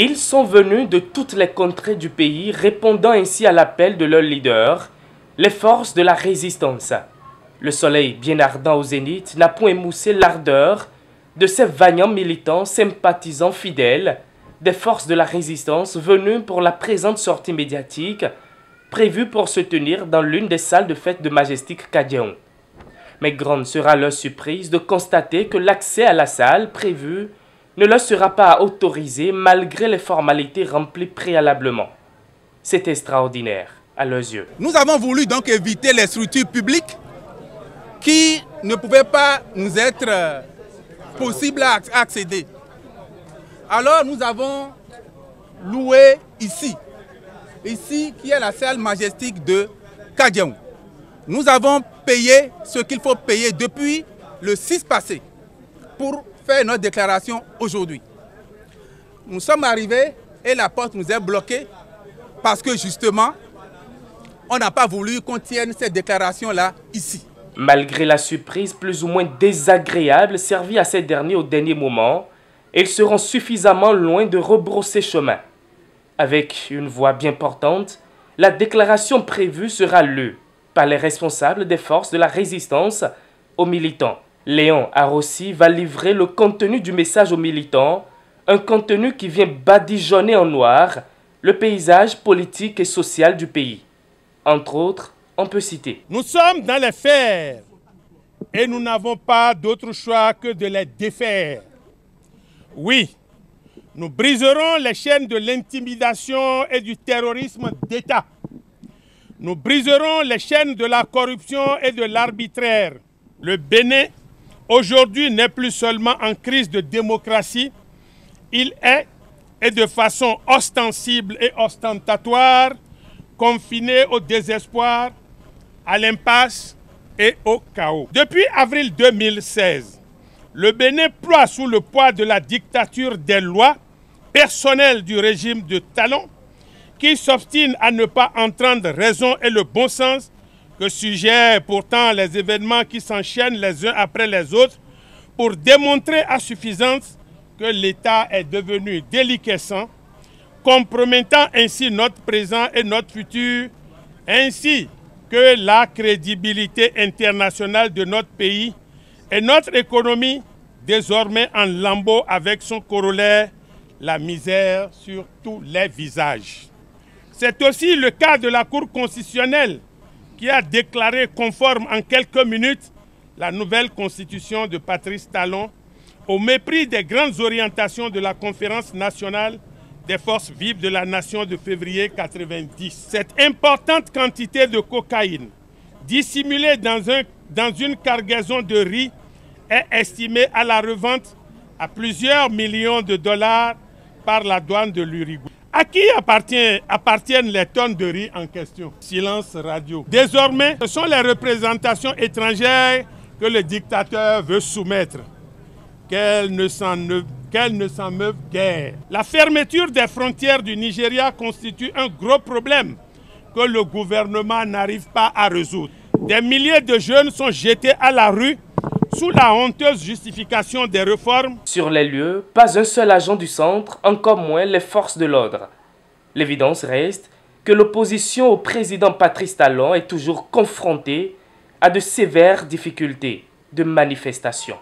Ils sont venus de toutes les contrées du pays, répondant ainsi à l'appel de leur leader, les forces de la résistance. Le soleil bien ardent au zénith n'a point émoussé l'ardeur de ces vaillants militants sympathisants fidèles des forces de la résistance venus pour la présente sortie médiatique prévue pour se tenir dans l'une des salles de fête de Majestic Kadiaon. Mais grande sera leur surprise de constater que l'accès à la salle prévue ne leur sera pas autorisé malgré les formalités remplies préalablement. C'est extraordinaire à leurs yeux. Nous avons voulu donc éviter les structures publiques qui ne pouvaient pas nous être possibles à accéder. Alors nous avons loué ici qui est la salle majestique de Kadiaon. Nous avons payé ce qu'il faut payer depuis le 6 passé pour faire notre déclaration aujourd'hui. Nous sommes arrivés et la porte nous est bloquée parce que justement, on n'a pas voulu qu'on tienne cette déclaration-là ici. Malgré la surprise plus ou moins désagréable servie à ces derniers au dernier moment, ils seront suffisamment loin de rebrosser chemin. Avec une voix bien portante, la déclaration prévue sera lue par les responsables des forces de la résistance aux militants. Léon Arossi va livrer le contenu du message aux militants, un contenu qui vient badigeonner en noir le paysage politique et social du pays. Entre autres, on peut citer. Nous sommes dans les fers et nous n'avons pas d'autre choix que de les défaire. Oui, nous briserons les chaînes de l'intimidation et du terrorisme d'État. Nous briserons les chaînes de la corruption et de l'arbitraire. Le Bénin, aujourd'hui, n'est plus seulement en crise de démocratie, il est, et de façon ostensible et ostentatoire, confiné au désespoir, à l'impasse et au chaos. Depuis avril 2016, le Bénin ploie sous le poids de la dictature des lois personnelles du régime de Talon, qui s'obstine à ne pas entendre raison et le bon sens, que suggèrent pourtant les événements qui s'enchaînent les uns après les autres, pour démontrer à suffisance que l'État est devenu déliquescent, compromettant ainsi notre présent et notre futur, ainsi que la crédibilité internationale de notre pays et notre économie, désormais en lambeaux avec son corollaire, la misère sur tous les visages. C'est aussi le cas de la Cour constitutionnelle qui a déclaré conforme en quelques minutes la nouvelle constitution de Patrice Talon au mépris des grandes orientations de la Conférence nationale des forces vives de la nation de février 90. Cette importante quantité de cocaïne dissimulée dans une cargaison de riz est estimée à la revente à plusieurs millions de dollars par la douane de l'Uruguay. À qui appartiennent les tonnes de riz en question? Silence radio. Désormais, ce sont les représentations étrangères que le dictateur veut soumettre. Qu'elles ne s'en meuvent guère. La fermeture des frontières du Nigeria constitue un gros problème que le gouvernement n'arrive pas à résoudre. Des milliers de jeunes sont jetés à la rue sous la honteuse justification des réformes. Sur les lieux, pas un seul agent du centre, encore moins les forces de l'ordre. L'évidence reste que l'opposition au président Patrice Talon est toujours confrontée à de sévères difficultés de manifestation.